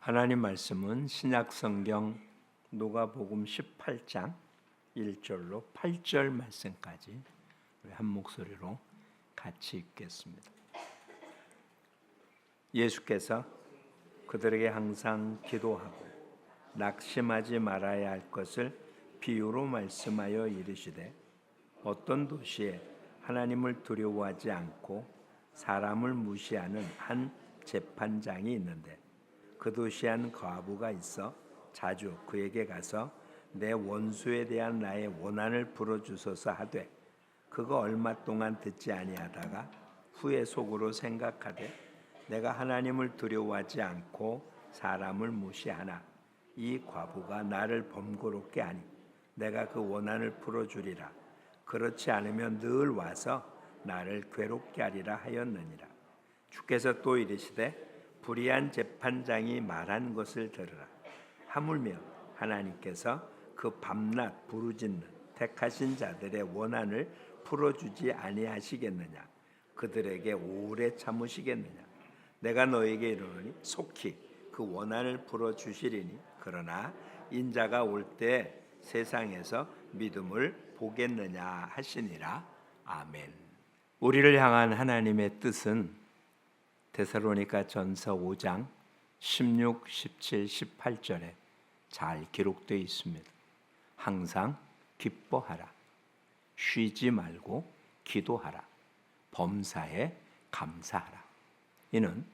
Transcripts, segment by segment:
하나님 말씀은 신약성경 누가복음 18장 1절로 8절 말씀까지 우리 한 목소리로 같이 읽겠습니다. 예수께서 그들에게 항상 기도하고 낙심하지 말아야 할 것을 비유로 말씀하여 이르시되, 어떤 도시에 하나님을 두려워하지 않고 사람을 무시하는 한 재판장이 있는데, 그 도시에 한 과부가 있어 자주 그에게 가서 내 원수에 대한 나의 원한을 풀어주소서 하되, 그가 얼마 동안 듣지 아니하다가 후에 속으로 생각하되, 내가 하나님을 두려워하지 않고 사람을 무시하나 이 과부가 나를 번거롭게 하니 내가 그 원한을 풀어주리라. 그렇지 않으면 늘 와서 나를 괴롭게 하리라 하였느니라. 주께서 또 이르시되, 불의한 재판장이 말한 것을 들으라. 하물며 하나님께서 그 밤낮 부르짖는 택하신 자들의 원한을 풀어주지 아니하시겠느냐? 그들에게 오래 참으시겠느냐? 내가 너에게 이르노니 속히 그 원한을 풀어주시리니, 그러나 인자가 올 때 세상에서 믿음을 보겠느냐 하시니라. 아멘. 우리를 향한 하나님의 뜻은 데살로니가 전서 5장 16, 17, 18절에 잘 기록되어 있습니다. 항상 기뻐하라. 쉬지 말고 기도하라. 범사에 감사하라. 이는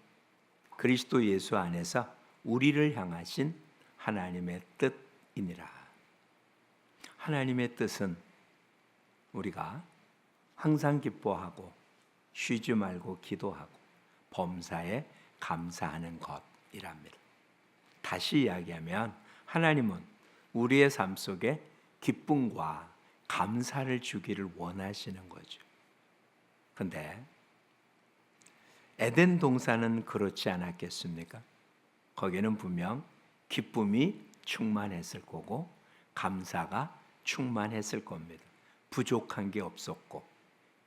그리스도 예수 안에서 우리를 향하신 하나님의 뜻이니라. 하나님의 뜻은 우리가 항상 기뻐하고 쉬지 말고 기도하고 범사에 감사하는 것이랍니다. 다시 이야기하면 하나님은 우리의 삶 속에 기쁨과 감사를 주기를 원하시는 거죠. 그런데 에덴 동산은 그렇지 않았겠습니까? 거기는 분명 기쁨이 충만했을 거고 감사가 충만했을 겁니다. 부족한 게 없었고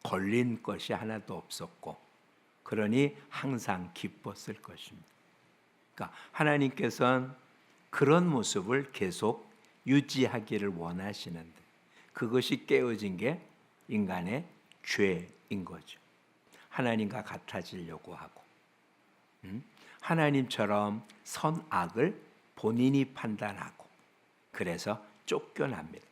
걸린 것이 하나도 없었고, 그러니 항상 기뻤을 것입니다. 그러니까 하나님께서는 그런 모습을 계속 유지하기를 원하시는데, 그것이 깨어진 게 인간의 죄인 거죠. 하나님과 같아지려고 하고, 하나님처럼 선악을 본인이 판단하고, 그래서 쫓겨납니다.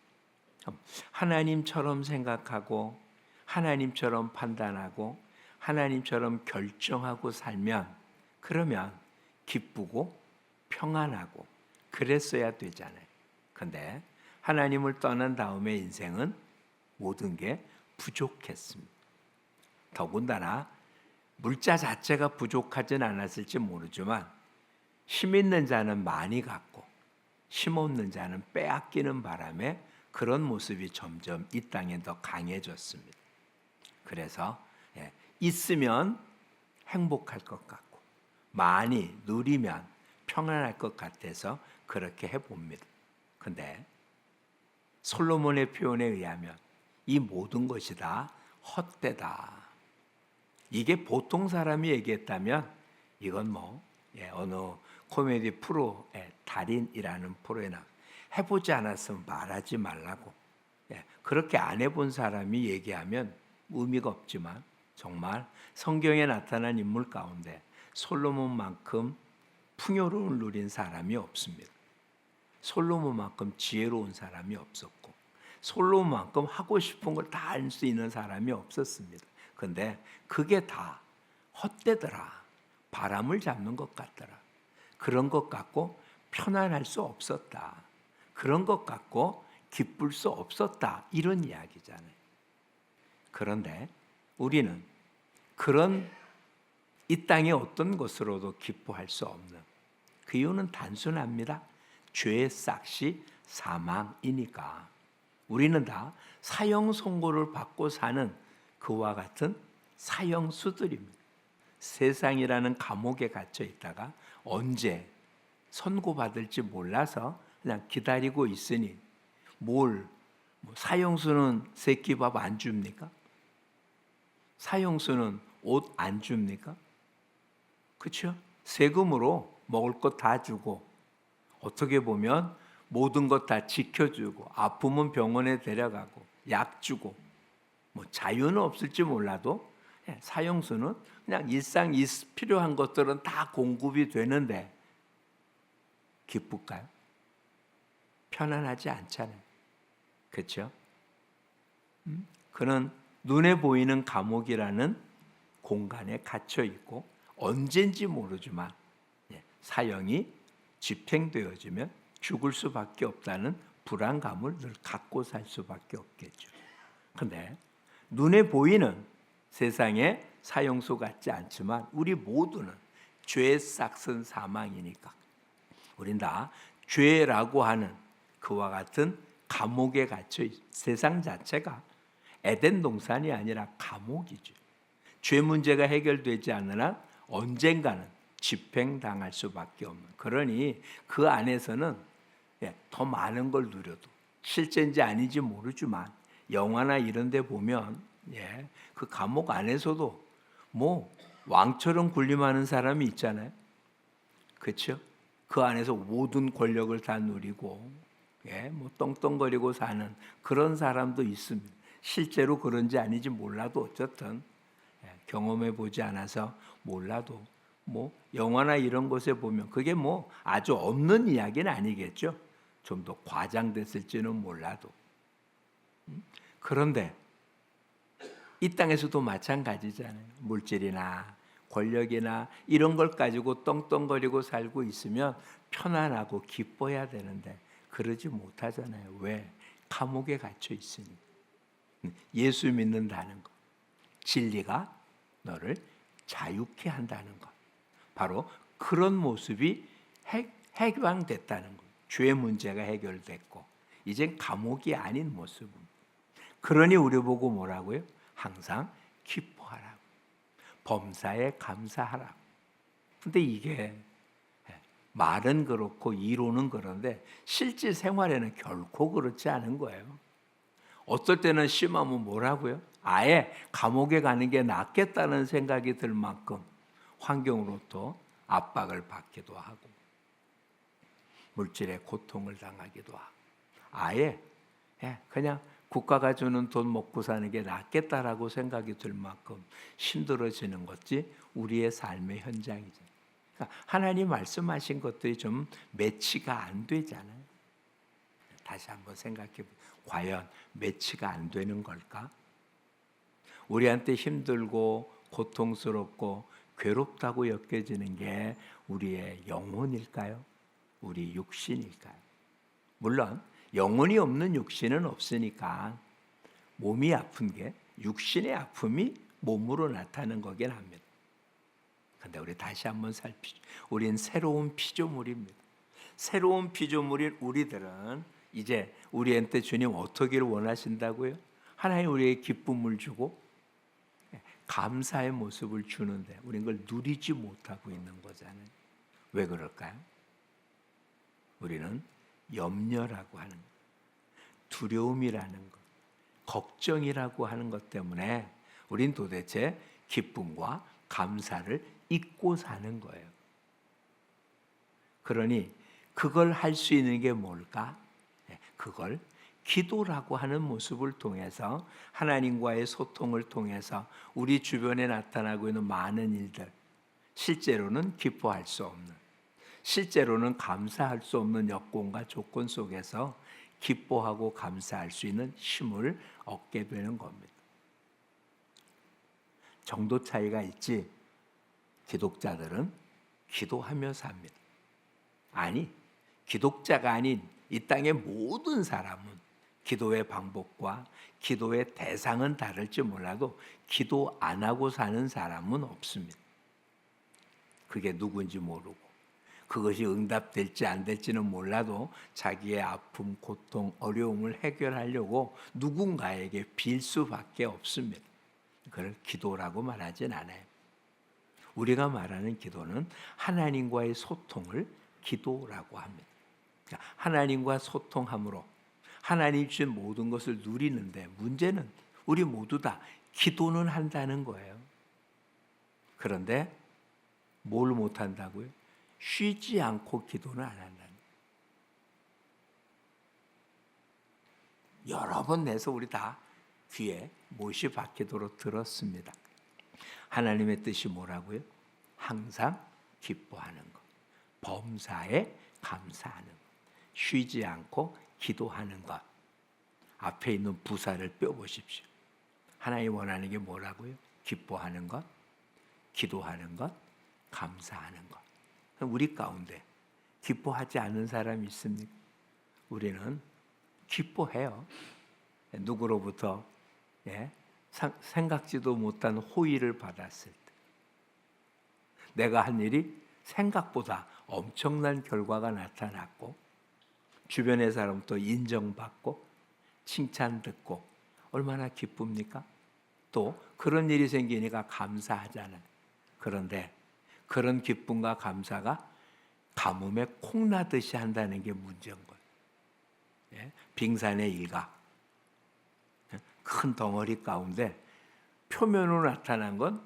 하나님처럼 생각하고 하나님처럼 판단하고 하나님처럼 결정하고 살면, 그러면 기쁘고 평안하고 그랬어야 되잖아요. 그런데 하나님을 떠난 다음에 인생은 모든 게 부족했습니다. 더군다나 물자 자체가 부족하진 않았을지 모르지만 힘 있는 자는 많이 갖고 힘 없는 자는 빼앗기는 바람에 그런 모습이 점점 이 땅에 더 강해졌습니다. 그래서 있으면 행복할 것 같고 많이 누리면 평안할 것 같아서 그렇게 해봅니다. 그런데 솔로몬의 표현에 의하면 이 모든 것이 다 헛되다. 이게 보통 사람이 얘기했다면 이건 어느 코미디 프로의 달인이라는 프로에 해보지 않았으면 말하지 말라고, 그렇게 안 해본 사람이 얘기하면 의미가 없지만, 정말 성경에 나타난 인물 가운데 솔로몬만큼 풍요로움을 누린 사람이 없습니다. 솔로몬만큼 지혜로운 사람이 없었고, 솔로몬만큼 하고 싶은 걸 다 할 수 있는 사람이 없었습니다. 그런데 그게 다 헛되더라. 바람을 잡는 것 같더라. 그런 것 갖고 편안할 수 없었다. 그런 것 갖고 기쁠 수 없었다. 이런 이야기잖아요. 그런데 우리는 그런 이 땅의 어떤 것으로도 기뻐할 수 없는 그 이유는 단순합니다. 죄의 싹이 사망이니까. 우리는 다 사형 선고를 받고 사는 그와 같은 사형수들입니다. 세상이라는 감옥에 갇혀 있다가 언제 선고받을지 몰라서 그냥 기다리고 있으니 사형수는 새끼밥 안 줍니까? 사형수는 옷 안 줍니까? 그렇죠? 세금으로 먹을 것 다 주고 어떻게 보면 모든 것 다 지켜주고 아프면 병원에 데려가고 약 주고 뭐 자유는 없을지 몰라도 사형수는 그냥 일상 필요한 것들은 다 공급이 되는데 기쁠까요? 편안하지 않잖아요. 그렇죠? 그는 눈에 보이는 감옥이라는 공간에 갇혀 있고 언젠지 모르지만 사형이 집행되어지면 죽을 수밖에 없다는 불안감을 늘 갖고 살 수밖에 없겠죠. 그런데 눈에 보이는 세상의 사형수 같지 않지만 우리 모두는 죄의 싹슨 사망이니까 우린 다 죄라고 하는 그와 같은 감옥에 갇혀 세상 자체가 에덴 동산이 아니라 감옥이죠. 죄 문제가 해결되지 않는 한 언젠가는 집행당할 수밖에 없는. 그러니 그 안에서는 더 많은 걸 누려도 실제인지 아닌지 모르지만 영화나 이런 데 보면 그 감옥 안에서도 뭐 왕처럼 군림하는 사람이 있잖아요. 그렇죠? 그 안에서 모든 권력을 다 누리고 뭐 떵떵거리고 사는 그런 사람도 있습니다. 실제로 그런지 아닌지 몰라도 어쨌든 경험해 보지 않아서 몰라도 뭐 영화나 이런 곳에 보면 그게 뭐 아주 없는 이야기는 아니겠죠. 좀 더 과장됐을지는 몰라도 그런데 이 땅에서도 마찬가지잖아요. 물질이나 권력이나 이런 걸 가지고 떵떵거리고 살고 있으면 편안하고 기뻐야 되는데 그러지 못하잖아요. 왜? 감옥에 갇혀 있으니. 예수 믿는다는 것, 진리가 너를 자유케 한다는 것, 바로 그런 모습이 해방됐다는 것. 죄 문제가 해결됐고 이젠 감옥이 아닌 모습입니다. 그러니 우리 보고 뭐라고요? 항상 기뻐하라고, 범사에 감사하라고. 근데 이게 말은 그렇고 이론은 그런데 실제 생활에는 결코 그렇지 않은 거예요. 어떨 때는 심하면 뭐라고요? 아예 감옥에 가는 게 낫겠다는 생각이 들 만큼 환경으로부터 압박을 받기도 하고 물질의 고통을 당하기도 하고 아예 그냥 국가가 주는 돈 먹고 사는 게 낫겠다라고 생각이 들 만큼 힘들어지는 것이 우리의 삶의 현장이죠. 그러니까 하나님 말씀하신 것들이 좀 매치가 안 되잖아요. 다시 한번 생각해 보세요. 과연 매치가 안 되는 걸까? 우리한테 힘들고 고통스럽고 괴롭다고 여겨지는 게 우리의 영혼일까요? 우리 육신일까요? 물론 영혼이 없는 육신은 없으니까 몸이 아픈 게 육신의 아픔이 몸으로 나타나는 거긴 합니다. 그런데 우리 다시 한번 살피죠. 우린 새로운 피조물입니다. 새로운 피조물인 우리들은 이제 우리한테 주님 어떻게를 원하신다고요? 하나님 우리에게 기쁨을 주고 감사의 모습을 주는데 우리는 그걸 누리지 못하고 있는 거잖아요. 왜 그럴까요? 우리는 염려라고 하는 것, 두려움이라는 것, 걱정이라고 하는 것 때문에 우린 도대체 기쁨과 감사를 잊고 사는 거예요. 그러니 그걸 할 수 있는 게 뭘까? 그걸 기도라고 하는 모습을 통해서 하나님과의 소통을 통해서 우리 주변에 나타나고 있는 많은 일들, 실제로는 기뻐할 수 없는, 실제로는 감사할 수 없는 여건과 조건 속에서 기뻐하고 감사할 수 있는 힘을 얻게 되는 겁니다. 정도 차이가 있지 기독자들은 기도하며 삽니다. 아니, 기독자가 아닌 이 땅의 모든 사람은 기도의 방법과 기도의 대상은 다를지 몰라도 기도 안 하고 사는 사람은 없습니다. 그게 누군지 모르고 그것이 응답될지 안 될지는 몰라도 자기의 아픔, 고통, 어려움을 해결하려고 누군가에게 빌 수밖에 없습니다. 그걸 기도라고 말하진 않아요. 우리가 말하는 기도는 하나님과의 소통을 기도라고 합니다. 하나님과 소통함으로 하나님 주신 모든 것을 누리는데 문제는 우리 모두 다 기도는 한다는 거예요. 그런데 뭘 못한다고요? 쉬지 않고 기도는 안 한다는 거예요. 여러 번 내서 우리 다 귀에 못이 박히도록 들었습니다. 하나님의 뜻이 뭐라고요? 항상 기뻐하는 것, 범사에 감사하는 것, 쉬지 않고 기도하는 것. 앞에 있는 부사를 펴보십시오. 하나님 원하는 게 뭐라고요? 기뻐하는 것, 기도하는 것, 감사하는 것. 우리 가운데 기뻐하지 않는 사람이 있습니까? 우리는 기뻐해요. 누구로부터 생각지도 못한 호의를 받았을 때, 내가 한 일이 생각보다 엄청난 결과가 나타났고, 주변의 사람도 인정받고 칭찬 듣고 얼마나 기쁩니까? 또 그런 일이 생기니까 감사하잖아요. 그런데 그런 기쁨과 감사가 가뭄에 콩나듯이 한다는 게 문제인 거예요. 빙산의 일각, 큰 덩어리 가운데 표면으로 나타난 건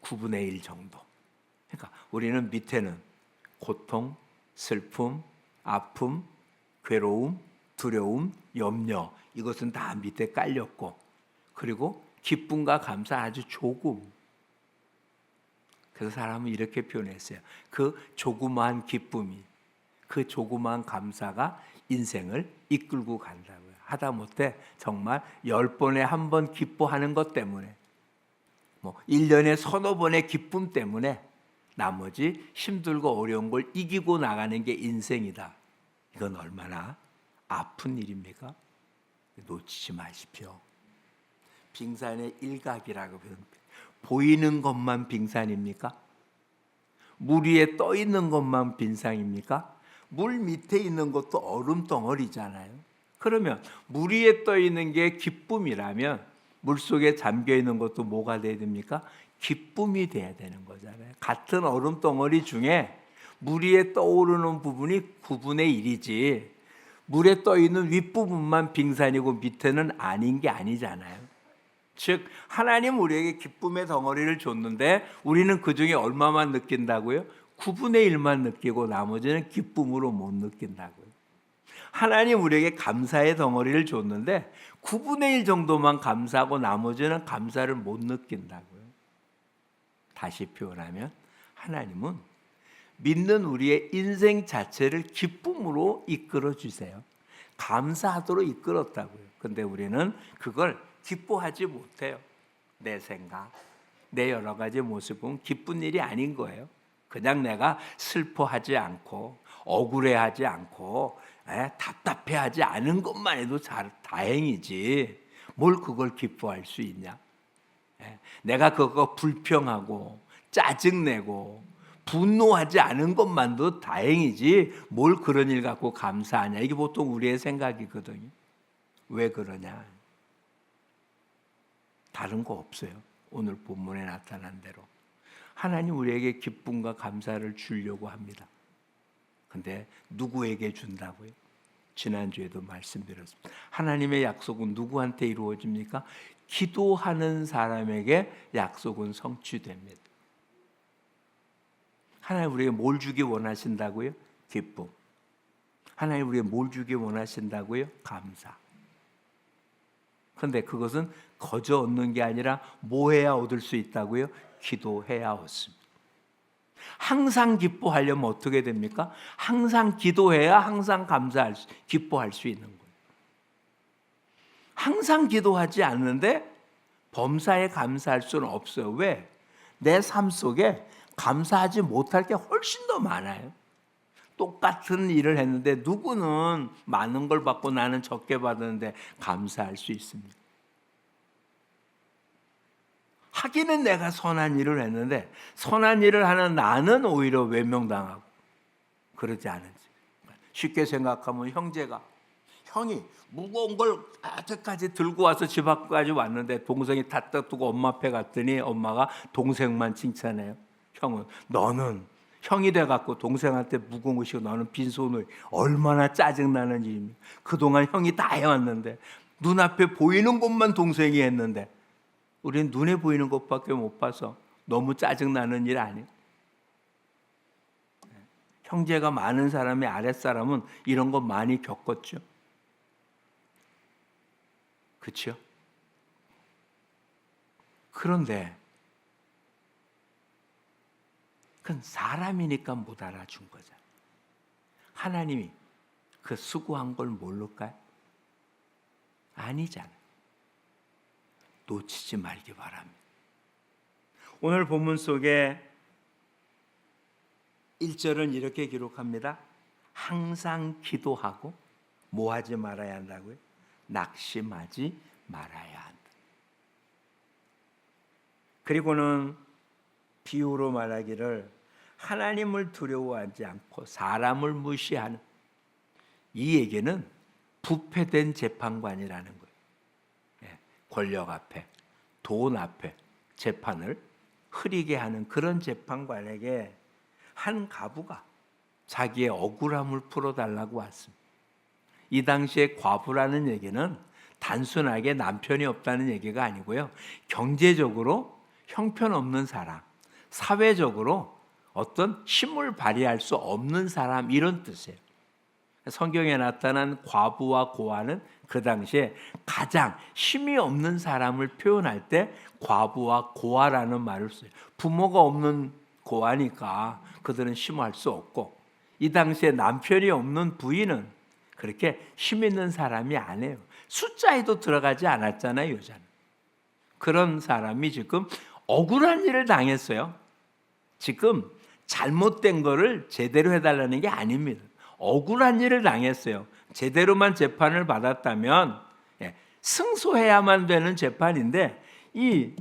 9분의 1 정도. 그러니까 우리는 밑에는 고통, 슬픔, 아픔, 괴로움, 두려움, 염려, 이것은 다 밑에 깔렸고, 그리고 기쁨과 감사 아주 조금. 그래서 사람은 이렇게 표현했어요. 그 조그마한 기쁨이, 그 조그마한 감사가 인생을 이끌고 간다고요. 하다못해 정말 10번에 한 번 기뻐하는 것 때문에, 1년에 서너 번의 기쁨 때문에 나머지 힘들고 어려운 걸 이기고 나가는 게 인생이다. 이건 얼마나 아픈 일입니까? 놓치지 마십시오. 빙산의 일각이라고 보이는 것만 빙산입니까? 물 위에 떠 있는 것만 빙산입니까? 물 밑에 있는 것도 얼음 덩어리잖아요. 그러면 물 위에 떠 있는 게 기쁨이라면 물 속에 잠겨 있는 것도 뭐가 돼야 됩니까? 기쁨이 돼야 되는 거잖아요. 같은 얼음 덩어리 중에 물 위에 떠오르는 부분이 9분의 1이지 물에 떠 있는 윗부분만 빙산이고 밑에는 아닌 게 아니잖아요. 즉 하나님 우리에게 기쁨의 덩어리를 줬는데 우리는 그중에 얼마만 느낀다고요? 9분의 1만 느끼고 나머지는 기쁨으로 못 느낀다고요. 하나님 우리에게 감사의 덩어리를 줬는데 9분의 1 정도만 감사하고 나머지는 감사를 못 느낀다고요. 다시 표현하면 하나님은 믿는 우리의 인생 자체를 기쁨으로 이끌어 주세요. 감사하도록 이끌었다고요. 근데 우리는 그걸 기뻐하지 못해요. 내 생각, 내 여러 가지 모습은 기쁜 일이 아닌 거예요. 그냥 내가 슬퍼하지 않고 억울해하지 않고 답답해하지 않은 것만 해도 다행이지 뭘 그걸 기뻐할 수 있냐. 내가 그거 불평하고 짜증내고 분노하지 않은 것만도 다행이지 뭘 그런 일 갖고 감사하냐. 이게 보통 우리의 생각이거든요. 왜 그러냐. 다른 거 없어요. 오늘 본문에 나타난 대로 하나님 우리에게 기쁨과 감사를 주려고 합니다. 근데 누구에게 준다고요? 지난주에도 말씀드렸습니다. 하나님의 약속은 누구한테 이루어집니까? 기도하는 사람에게 약속은 성취됩니다. 하나님 우리에게 뭘 주기 원하신다고요? 기쁨. 하나님 우리에게 뭘 주기 원하신다고요? 감사. 그런데 그것은 거저 얻는 게 아니라 뭐 해야 얻을 수 있다고요? 기도해야 얻습니다. 항상 기뻐하려면 어떻게 됩니까? 항상 기도해야 항상 기뻐할 수 있는 거예요. 항상 기도하지 않는데 범사에 감사할 수는 없어요. 왜? 내 삶 속에 감사하지 못할 게 훨씬 더 많아요. 똑같은 일을 했는데 누구는 많은 걸 받고 나는 적게 받았는데 감사할 수 있습니다. 하기는 내가 선한 일을 했는데 선한 일을 하는 나는 오히려 외면당하고 그러지 않은지. 쉽게 생각하면 형이 무거운 걸 아직까지 들고 와서 집 앞까지 왔는데 동생이 다 뜯고 엄마 앞에 갔더니 엄마가 동생만 칭찬해요. 형은 너는 형이 돼갖고 동생한테 무거운 거 시고 너는 빈손을 얼마나 짜증나는 일입니까? 그동안 형이 다 해왔는데 눈앞에 보이는 것만 동생이 했는데 우리는 눈에 보이는 것밖에 못 봐서 너무 짜증나는 일 아니에요? 형제가 많은 사람이 아랫사람은 이런 거 많이 겪었죠. 그렇죠? 그런데 그건 사람이니까 못 알아준 거잖아요. 하나님이 그 수고한 걸 모를까요? 아니잖아요. 놓치지 말기 바랍니다. 오늘 본문 속에 1절은 이렇게 기록합니다. 항상 기도하고 뭐 하지 말아야 한다고요? 낙심하지 말아야 한다. 그리고는 비유로 말하기를 하나님을 두려워하지 않고 사람을 무시하는, 이 얘기는 부패된 재판관이라는 거예요. 권력 앞에, 돈 앞에 재판을 흐리게 하는 그런 재판관에게 한 과부가 자기의 억울함을 풀어달라고 왔습니다. 이 당시에 과부라는 얘기는 단순하게 남편이 없다는 얘기가 아니고요, 경제적으로 형편없는 사람, 사회적으로 어떤 힘을 발휘할 수 없는 사람, 이런 뜻이에요. 성경에 나타난 과부와 고아는 그 당시에 가장 힘이 없는 사람을 표현할 때 과부와 고아라는 말을 써요. 부모가 없는 고아니까 그들은 심할 수 없고, 이 당시에 남편이 없는 부인은 그렇게 힘 있는 사람이 아니에요. 숫자에도 들어가지 않았잖아요, 여자는. 그런 사람이 지금 억울한 일을 당했어요. 지금 잘못된 거를 제대로 해달라는 게 아닙니다. 억울한 일을 당했어요. 제대로만 재판을 받았다면 승소해야만 되는 재판인데, 이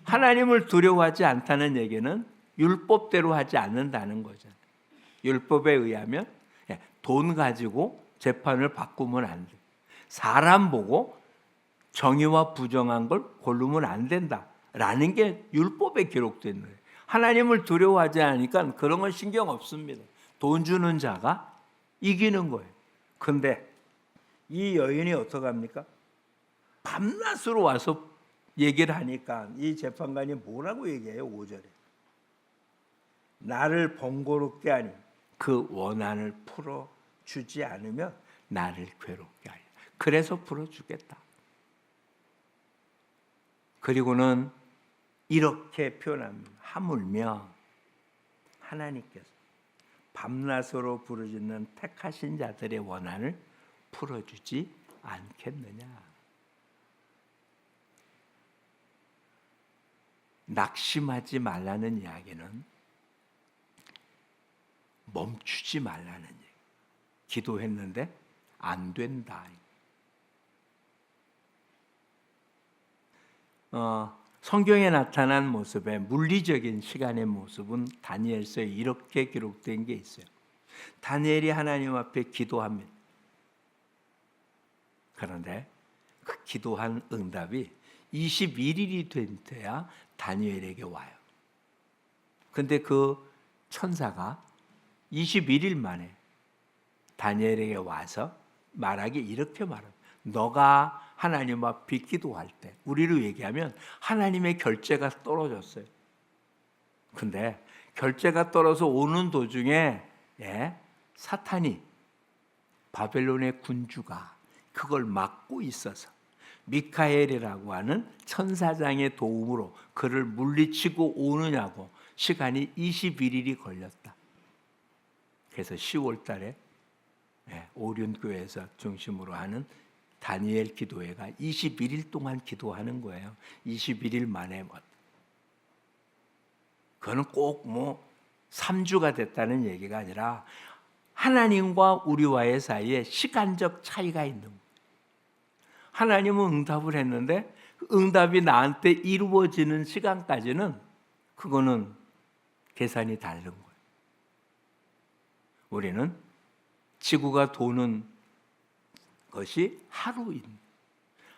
하나님을 두려워하지 않다는 얘기는 율법대로 하지 않는다는 거잖아요. 율법에 의하면 돈 가지고 재판을 바꾸면 안 돼. 사람 보고 정의와 부정한 걸 고르면 안 된다라는 게 율법에 기록된 거예요. 하나님을 두려워하지 않으니까 그런 건 신경 없습니다. 돈 주는 자가 이기는 거예요. 근데 이 여인이 어떡합니까? 밤낮으로 와서 얘기를 하니까 이 재판관이 뭐라고 얘기해요? 5절에. 나를 번거롭게 하니 그 원한을 풀어주지 않으면 나를 괴롭게 하리. 그래서 풀어주겠다. 그리고는 이렇게 표현합니다. 하물며 하나님께서 밤낮으로 부르짖는 택하신 자들의 원한을 풀어주지 않겠느냐. 낙심하지 말라는 이야기는 멈추지 말라는 얘기. 기도했는데 안 된다. 성경에 나타난 모습의 물리적인 시간의 모습은 다니엘서에 이렇게 기록된 게 있어요. 다니엘이 하나님 앞에 기도합니다. 그런데 그 기도한 응답이 21일이 돼야 다니엘에게 와요. 근데 그 천사가 21일 만에 다니엘에게 와서 말하기 이렇게 말합니다. 너가 하나님 앞에 기도할 때, 우리로 얘기하면 하나님의 결제가 떨어졌어요. 근데 결제가 떨어져 오는 도중에 사탄이, 바벨론의 군주가 그걸 막고 있어서 미카엘이라고 하는 천사장의 도움으로 그를 물리치고 오느냐고 시간이 21일이 걸렸다. 그래서 10월 달에 오륜교회에서 중심으로 하는 다니엘 기도회가 21일 동안 기도하는 거예요. 21일 만에. 그거는 꼭 3주가 됐다는 얘기가 아니라 하나님과 우리와의 사이에 시간적 차이가 있는 거예요. 하나님은 응답을 했는데 응답이 나한테 이루어지는 시간까지는 그거는 계산이 다른 거예요. 우리는 지구가 도는 것이 하루인,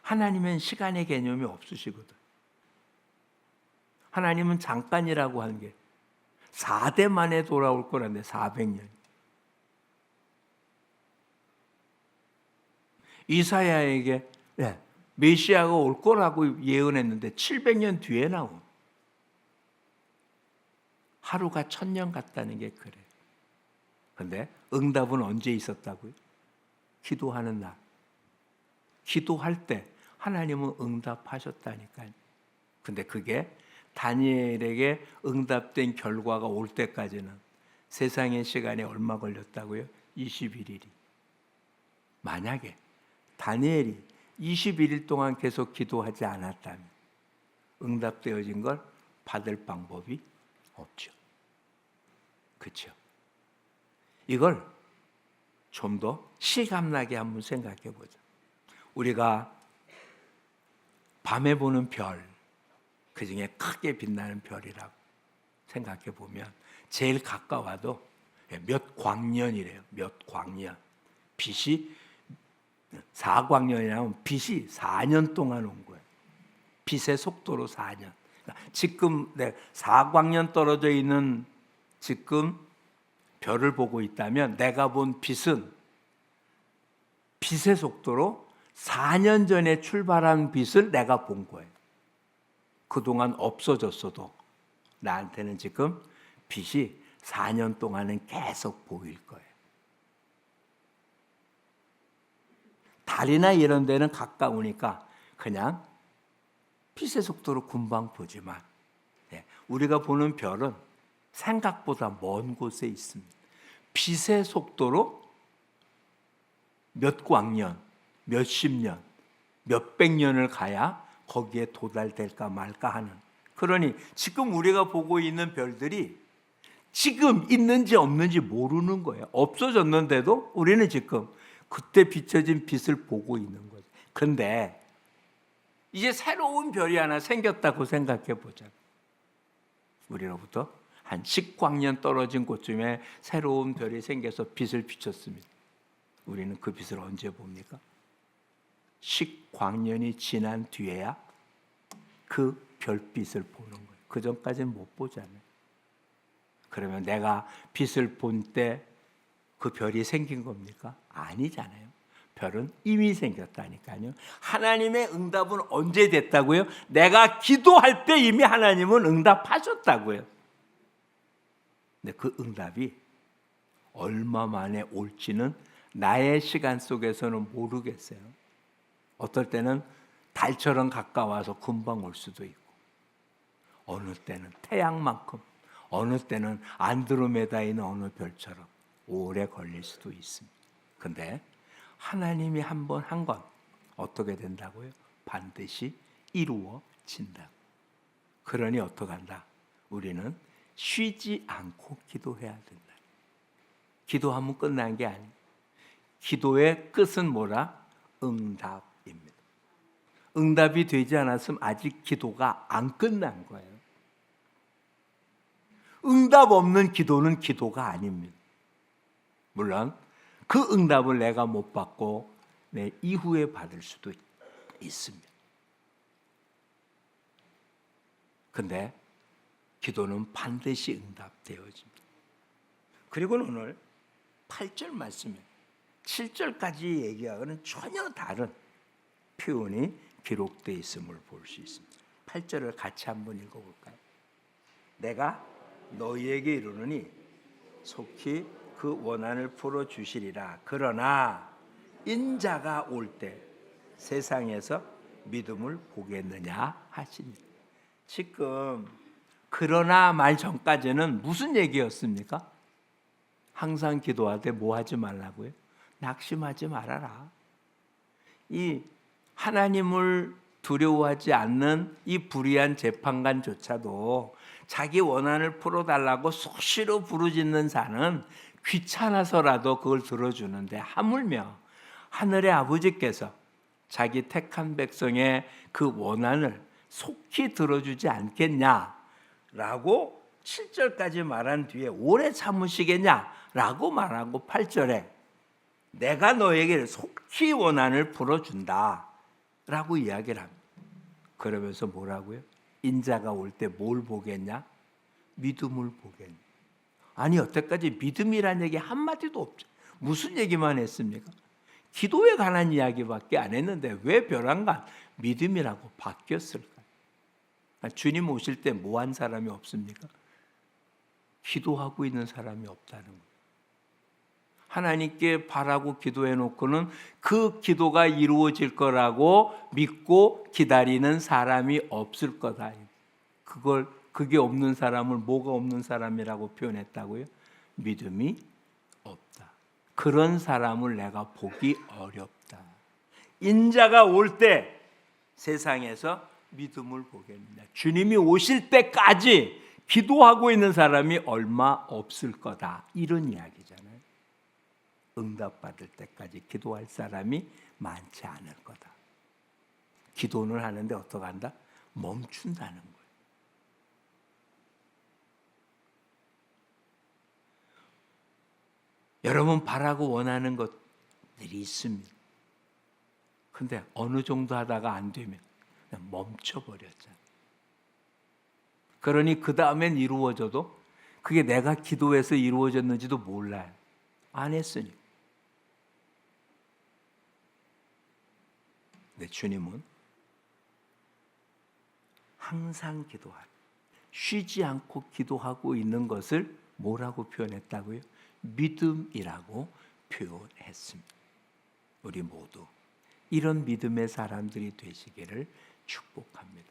하나님은 시간의 개념이 없으시거든. 하나님은 잠깐이라고 하는 게 4대 만에 돌아올 거란데 400년. 이사야에게 메시아가 올 거라고 예언했는데 700년 뒤에 나온, 하루가 1000년 같다는 게 그래. 근데 응답은 언제 있었다고요? 기도하는 날. 기도할 때 하나님은 응답하셨다니까요. 근데 그게 다니엘에게 응답된 결과가 올 때까지는 세상의 시간이 얼마 걸렸다고요? 21일이. 만약에 다니엘이 21일 동안 계속 기도하지 않았다면 응답되어진 걸 받을 방법이 없죠. 그렇죠? 이걸 좀 더 실감나게 한번 생각해 보자. 우리가 밤에 보는 별, 그 중에 크게 빛나는 별이라고 생각해 보면 제일 가까워도 몇 광년이래요. 몇 광년. 빛이 4광년이라면 빛이 4년 동안 온 거예요. 빛의 속도로 4년. 그러니까 지금 4광년 떨어져 있는 지금 별을 보고 있다면 내가 본 빛은 빛의 속도로 4년 전에 출발한 빛을 내가 본 거예요. 그동안 없어졌어도 나한테는 지금 빛이 4년 동안은 계속 보일 거예요. 달이나 이런 데는 가까우니까 그냥 빛의 속도로 금방 보지만 우리가 보는 별은 생각보다 먼 곳에 있습니다. 빛의 속도로 몇 광년, 몇십 년, 몇백 년을 가야 거기에 도달될까 말까 하는. 그러니 지금 우리가 보고 있는 별들이 지금 있는지 없는지 모르는 거예요. 없어졌는데도 우리는 지금 그때 비춰진 빛을 보고 있는 거죠. 근데 이제 새로운 별이 하나 생겼다고 생각해 보자. 우리로부터 한 10광년 떨어진 곳쯤에 새로운 별이 생겨서 빛을 비췄습니다. 우리는 그 빛을 언제 봅니까? 10광년이 지난 뒤에야 그 별빛을 보는 거예요. 그 전까지는 못 보잖아요. 그러면 내가 빛을 본 때 그 별이 생긴 겁니까? 아니잖아요. 별은 이미 생겼다니까요. 하나님의 응답은 언제 됐다고요? 내가 기도할 때 이미 하나님은 응답하셨다고요. 근데 그 응답이 얼마 만에 올지는 나의 시간 속에서는 모르겠어요. 어떨 때는 달처럼 가까워서 금방 올 수도 있고, 어느 때는 태양만큼, 어느 때는 안드로메다에 있는 어느 별처럼 오래 걸릴 수도 있습니다. 근데 하나님이 한 번 한 건 어떻게 된다고요? 반드시 이루어진다. 그러니 어떡한다? 우리는 쉬지 않고 기도해야 된다. 기도하면 끝난 게 아니에요. 기도의 끝은 뭐라? 응답입니다. 응답이 되지 않았으면 아직 기도가 안 끝난 거예요. 응답 없는 기도는 기도가 아닙니다. 물론 그 응답을 내가 못 받고 내 이후에 받을 수도 있습니다. 근데 기도는 반드시 응답되어집니다. 그리고 오늘 8절 말씀에 7절까지 얘기하고는 전혀 다른 표현이 기록되어 있음을 볼 수 있습니다. 8절을 같이 한번 읽어볼까요? 내가 너희에게 이르노니 속히 그 원한을 풀어주시리라. 그러나 인자가 올 때 세상에서 믿음을 보겠느냐 하시니. 지금 그러나 말 전까지는 무슨 얘기였습니까? 항상 기도할 때 뭐 하지 말라고요? 낙심하지 말아라. 이 하나님을 두려워하지 않는 이 불의한 재판관조차도 자기 원한을 풀어달라고 수시로 부르짖는 자는 귀찮아서라도 그걸 들어주는데, 하물며 하늘의 아버지께서 자기 택한 백성의 그 원한을 속히 들어주지 않겠냐라고 7절까지 말한 뒤에 오래 참으시겠냐라고 말하고 8절에 내가 너에게 속히 원한을 풀어준다 라고 이야기를 합니다. 그러면서 뭐라고요? 인자가 올 때 뭘 보겠냐? 믿음을 보겠냐. 아니 여태까지 믿음이란 얘기 한마디도 없죠. 무슨 얘기만 했습니까? 기도에 관한 이야기밖에 안 했는데 왜 벼랑간 믿음이라고 바뀌었을까요? 주님 오실 때 뭐 한 사람이 없습니까? 기도하고 있는 사람이 없다는 거예요. 하나님께 바라고 기도해 놓고는 그 기도가 이루어질 거라고 믿고 기다리는 사람이 없을 거다. 그게 없는 사람을 뭐가 없는 사람이라고 표현했다고요? 믿음이 없다. 그런 사람을 내가 보기 어렵다. 인자가 올 때 세상에서 믿음을 보겠느냐. 주님이 오실 때까지 기도하고 있는 사람이 얼마 없을 거다. 이런 이야기잖아요. 응답받을 때까지 기도할 사람이 많지 않을 거다. 기도는 하는데 어떻게 한다? 멈춘다는 거예요. 여러분 바라고 원하는 것들이 있습니다. 근데 어느 정도 하다가 안 되면 그냥 멈춰버렸잖아요. 그러니 그 다음엔 이루어져도 그게 내가 기도해서 이루어졌는지도 몰라요. 안 했으니. 근데 주님은 항상 기도하고 쉬지 않고 기도하고 있는 것을 뭐라고 표현했다고요? 믿음이라고 표현했습니다. 우리 모두 이런 믿음의 사람들이 되시기를 축복합니다.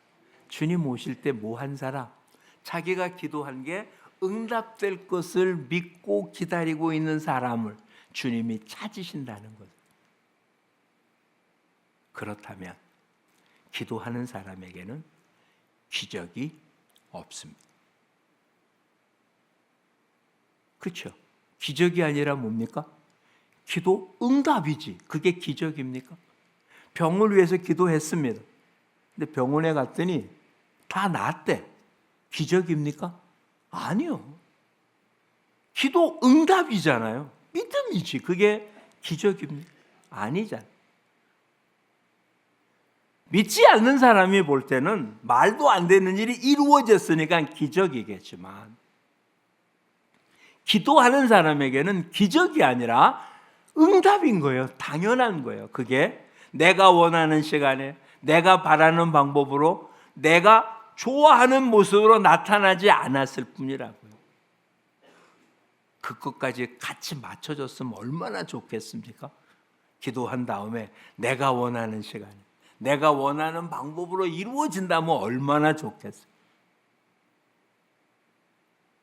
주님 오실 때 뭐 한 사람? 자기가 기도한 게 응답될 것을 믿고 기다리고 있는 사람을 주님이 찾으신다는 것. 그렇다면 기도하는 사람에게는 기적이 없습니다. 그렇죠? 기적이 아니라 뭡니까? 기도 응답이지. 그게 기적입니까? 병을 위해서 기도했습니다. 근데 병원에 갔더니 다 낫대. 기적입니까? 아니요. 기도 응답이잖아요. 믿음이지. 그게 기적입니까? 아니잖아요. 믿지 않는 사람이 볼 때는 말도 안 되는 일이 이루어졌으니까 기적이겠지만 기도하는 사람에게는 기적이 아니라 응답인 거예요. 당연한 거예요. 그게 내가 원하는 시간에 내가 바라는 방법으로 내가 좋아하는 모습으로 나타나지 않았을 뿐이라고요. 그것까지 같이 맞춰줬으면 얼마나 좋겠습니까? 기도한 다음에 내가 원하는 시간에 내가 원하는 방법으로 이루어진다면 얼마나 좋겠어요.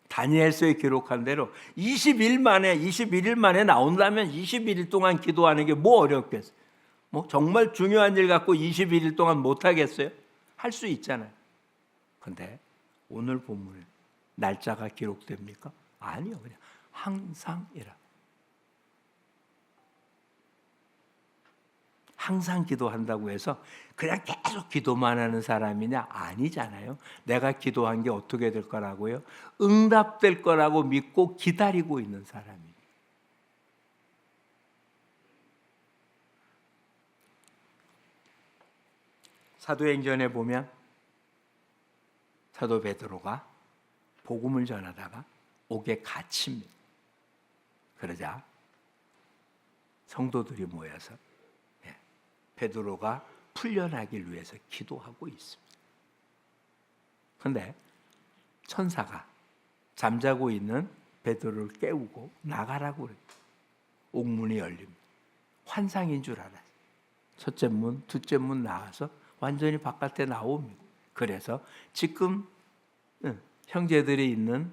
다니엘서에 기록한 대로 21일 만에 나온다면 21일 동안 기도하는 게 뭐 어렵겠어요? 뭐 정말 중요한 일 갖고 21일 동안 못 하겠어요? 할 수 있잖아요. 근데 오늘 본문에 날짜가 기록됩니까? 아니요. 그냥 항상이라. 항상 기도한다고 해서 그냥 계속 기도만 하는 사람이냐? 아니잖아요. 내가 기도한 게 어떻게 될 거라고요? 응답될 거라고 믿고 기다리고 있는 사람이에요. 사도행전에 보면 사도 베드로가 복음을 전하다가 옥에 갇힙니다. 그러자 성도들이 모여서 베드로가 풀려나길 위해서 기도하고 있습니다. 그런데 천사가 잠자고 있는 베드로를 깨우고 나가라고 그래요. 옥문이 열립니다. 환상인 줄 알아요. 첫째 문, 둘째 문 나와서 완전히 바깥에 나옵니다. 그래서 지금 형제들이 있는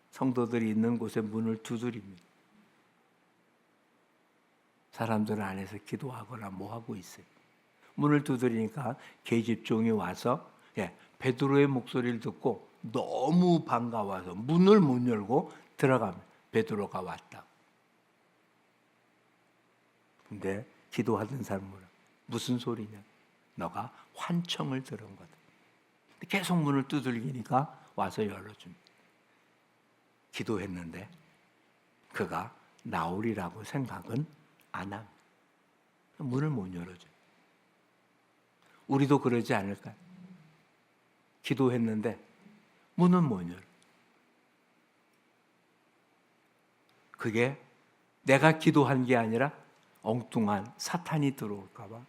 성도들이 있는 곳에 문을 두드립니다. 사람들은 안에서 기도하거나 뭐 하고 있어요. 문을 두드리니까 계집종이 와서 베드로의 목소리를 듣고 너무 반가워서 문을 못 열고 들어가면 베드로가 왔다. 근데 기도하던 사람은 무슨 소리냐? 너가 환청을 들은 거다. 계속 문을 두들기니까 와서 열어줍니다. 기도했는데 그가 나오리라고 생각은 안 합니다. 문을 못 열어줘요. 우리도 그러지 않을까요? 기도했는데 문은 못 열어. 그게 내가 기도한 게 아니라 엉뚱한 사탄이 들어올까 봐.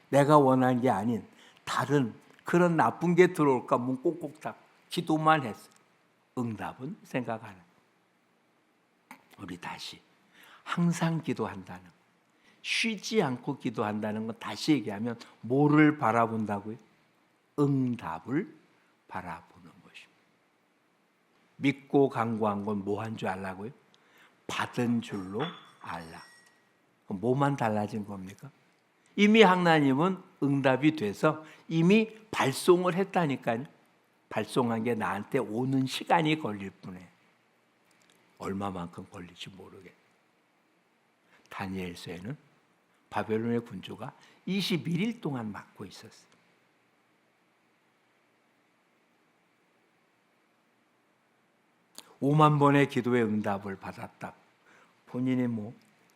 내가 원한 게 아닌 다른 그런 나쁜 게 들어올까 문 꼭꼭 닫고 기도만 했어. 응답은 생각 안 해. 우리 다시 항상 기도한다는, 쉬지 않고 기도한다는 건 다시 얘기하면 뭐를 바라본다고요? 응답을 바라보는 것입니다. 믿고 간구한 건 뭐 한 줄 알라고요? 받은 줄로 알라. 뭐만 달라진 겁니까? 이미 하나님은 응답이 돼서 이미 발송을 했다니까요. 발송한 게 나한테 오는 시간이 걸릴 뿐이에요. 얼마만큼 걸릴지 모르겠어요. 다니엘서에는 바벨론의 군주가 21일 동안 막고 있었어요. (5만) 번의 기도의 응답을 받았다. 본인이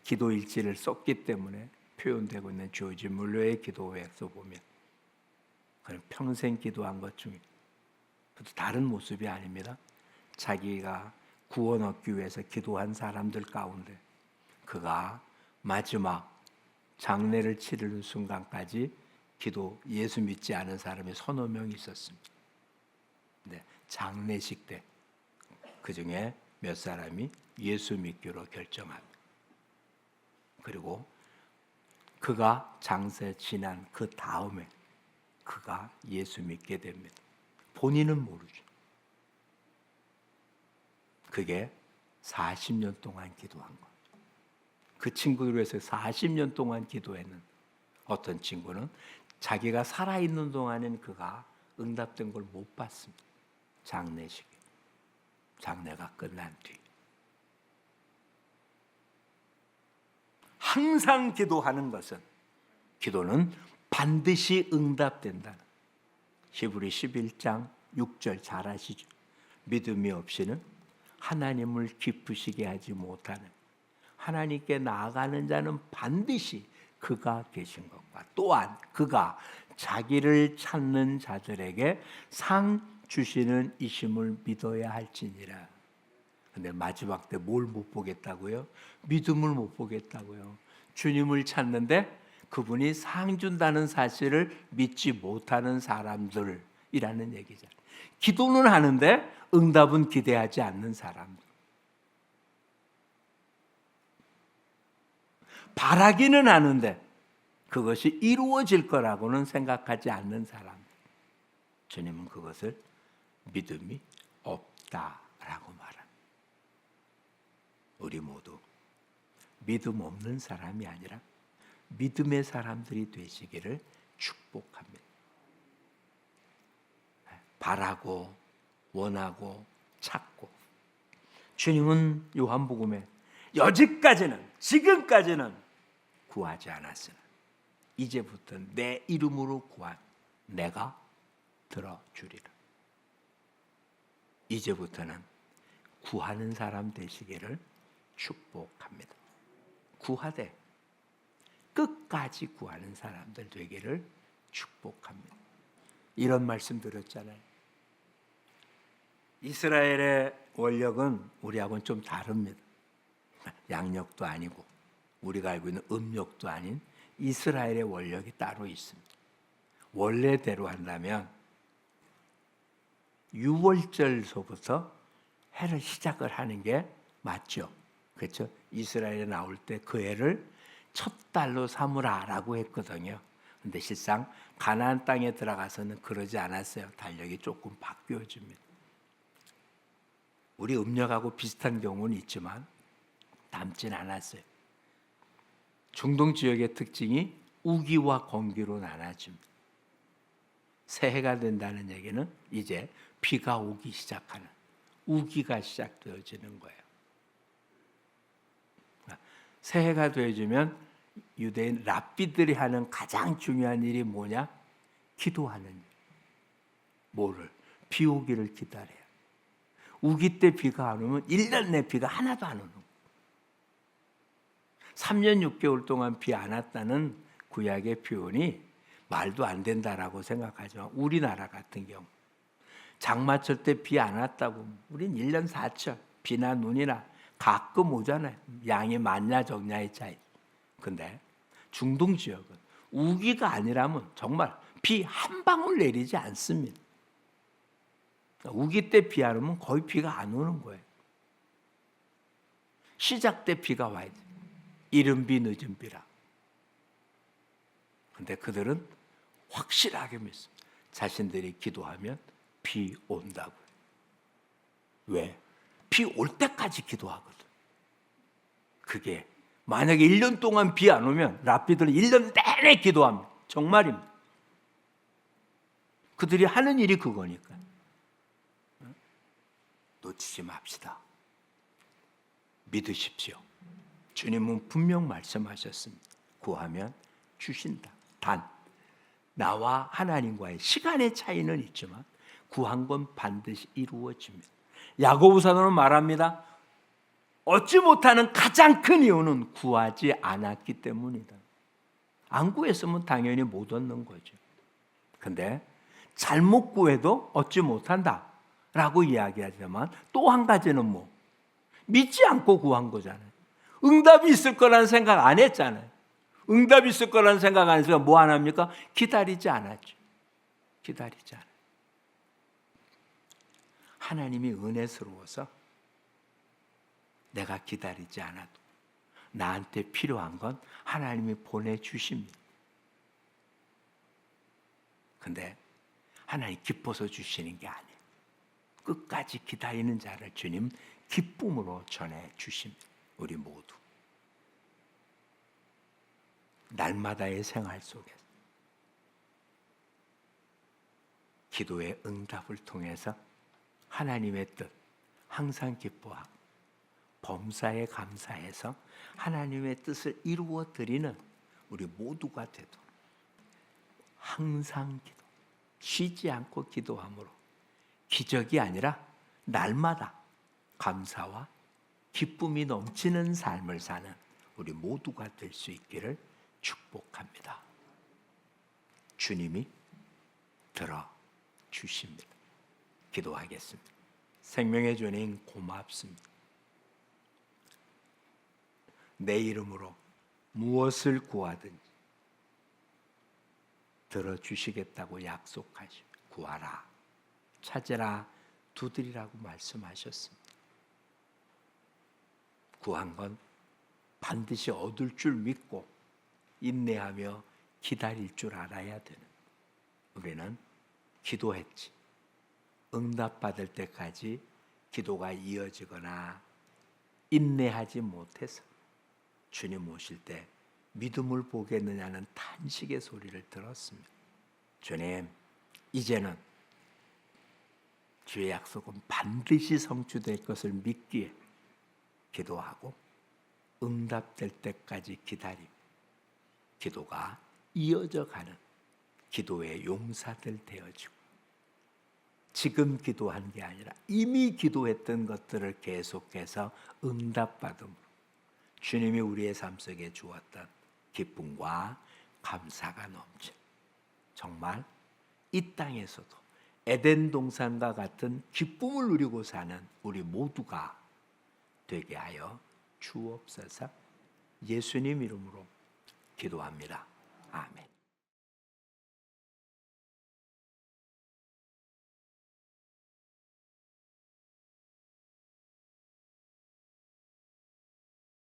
기도 일지를 썼기 때문에 표현되고 있는 조지 물러의 기도에서 보면 그는 평생 기도한 것 중에 다른 모습이 아닙니다. 자기가 구원 얻기 위해서 기도한 사람들 가운데 그가 마지막 장례를 치르는 순간까지 예수 믿지 않은 사람이 서너 명 있었습니다. 네, 장례식 때 그 중에 몇 사람이 예수 믿기로 결정합니다. 그리고 그가 장세 지난 그 다음에 그가 예수 믿게 됩니다. 본인은 모르죠. 그게 40년 동안 기도한 것. 그 친구를 위해서 40년 동안 기도했는 어떤 친구는 자기가 살아있는 동안엔 그가 응답된 걸 못 봤습니다. 장례가 끝난 뒤. 항상 기도하는 것은, 기도는 반드시 응답된다는, 히브리 11장 6절 잘 아시죠? 믿음이 없이는 하나님을 기쁘시게 하지 못하는, 하나님께 나아가는 자는 반드시 그가 계신 것과 또한 그가 자기를 찾는 자들에게 상 주시는 이심을 믿어야 할지니라. 근데 마지막 때 뭘 못 보겠다고요? 믿음을 못 보겠다고요. 주님을 찾는데 그분이 상 준다는 사실을 믿지 못하는 사람들이라는 얘기잖아요. 기도는 하는데 응답은 기대하지 않는 사람들. 바라기는 하는데 그것이 이루어질 거라고는 생각하지 않는 사람들. 주님은 그것을 믿음이 없다라고 말합니다. 우리 모두 믿음 없는 사람이 아니라 믿음의 사람들이 되시기를 축복합니다. 바라고 원하고 찾고. 주님은 요한복음에 여지까지는, 지금까지는 구하지 않았으나 이제부터 내 이름으로 구한 내가 들어주리라. 이제부터는 구하는 사람 되시기를 축복합니다. 구하되 끝까지 구하는 사람들 되기를 축복합니다. 이런 말씀 드렸잖아요. 이스라엘의 원력은 우리하고는 좀 다릅니다. 양력도 아니고 우리가 알고 있는 음력도 아닌 이스라엘의 원력이 따로 있습니다. 원래대로 한다면 6월절서부터 해를 시작을 하는 게 맞죠. 그렇죠? 이스라엘에 나올 때 그 해를 첫 달로 삼으라라고 했거든요. 근데 실상 가나안 땅에 들어가서는 그러지 않았어요. 달력이 조금 바뀌어집니다. 우리 음력하고 비슷한 경우는 있지만 닮진 않았어요. 중동 지역의 특징이 우기와 건기로 나눠집니다. 새해가 된다는 얘기는 이제 비가 오기 시작하는, 우기가 시작되어지는 거예요. 새해가 되어지면 유대인 랍비들이 하는 가장 중요한 일이 뭐냐? 기도하는 일. 뭐를? 비 오기를 기다려요. 우기 때 비가 안 오면 1년 내 비가 하나도 안 오는 거예요. 3년 6개월 동안 비 안 왔다는 구약의 표현이 말도 안 된다라고 생각하지만 우리나라 같은 경우 장마철 때 비 안 왔다고 우린 1년 4철 비나 눈이나 가끔 오잖아요. 양이 많냐 적냐의 차이. 근데 중동 지역은 우기가 아니라면 정말 비 한 방울 내리지 않습니다. 우기 때 비 안 오면 거의 비가 안 오는 거예요. 시작 때 비가 와야 돼. 이른 비 늦은 비라. 근데 그들은 확실하게 믿습니다. 자신들이 기도하면 비 온다고. 왜? 비 올 때까지 기도하거든. 그게 만약에 1년 동안 비 안 오면 랍비들은 1년 내내 기도합니다. 정말입니다. 그들이 하는 일이 그거니까. 놓치지 맙시다. 믿으십시오. 주님은 분명 말씀하셨습니다. 구하면 주신다. 단 나와 하나님과의 시간의 차이는 있지만 구한 건 반드시 이루어집니다. 야고보서는 말합니다. 얻지 못하는 가장 큰 이유는 구하지 않았기 때문이다. 안 구했으면 당연히 못 얻는 거죠. 근데 잘못 구해도 얻지 못한다 라고 이야기하지만 또 한 가지는 뭐? 믿지 않고 구한 거잖아요. 응답이 있을 거라는 생각 안 했잖아요. 응답이 있을 거라는 생각 안 했으면 뭐 안 합니까? 기다리지 않았죠. 기다리지 않아요. 하나님이 은혜스러워서 내가 기다리지 않아도 나한테 필요한 건 하나님이 보내주십니다. 근데 하나님 기뻐서 주시는 게 아니에요. 끝까지 기다리는 자를 주님 기쁨으로 전해주십니다. 우리 모두 날마다의 생활 속에서 기도의 응답을 통해서 하나님의 뜻 항상 기뻐하고 범사에 감사해서 하나님의 뜻을 이루어 드리는 우리 모두가 되도록 항상 기도, 쉬지 않고 기도함으로 기적이 아니라 날마다 감사와 기쁨이 넘치는 삶을 사는 우리 모두가 될 수 있기를 축복합니다. 주님이 들어주십니다. 기도하겠습니다. 생명의 주님 고맙습니다. 내 이름으로 무엇을 구하든지 들어주시겠다고 약속하시며 구하라, 찾으라, 두드리라고 말씀하셨습니다. 구한 건 반드시 얻을 줄 믿고 인내하며 기다릴 줄 알아야 되는 우리는 기도했지. 응답받을 때까지 기도가 이어지거나 인내하지 못해서 주님 오실 때 믿음을 보겠느냐는 탄식의 소리를 들었습니다. 주님, 이제는 주의 약속은 반드시 성취될 것을 믿기에 기도하고 응답될 때까지 기다림, 기도가 이어져 가는 기도의 용사들 되어지고 지금 기도한 게 아니라 이미 기도했던 것들을 계속해서 응답받음으로 주님이 우리의 삶 속에 주었던 기쁨과 감사가 넘쳐 정말 이 땅에서도 에덴 동산과 같은 기쁨을 누리고 사는 우리 모두가 되게 하여 주옵소서. 예수님 이름으로 기도합니다. 아멘.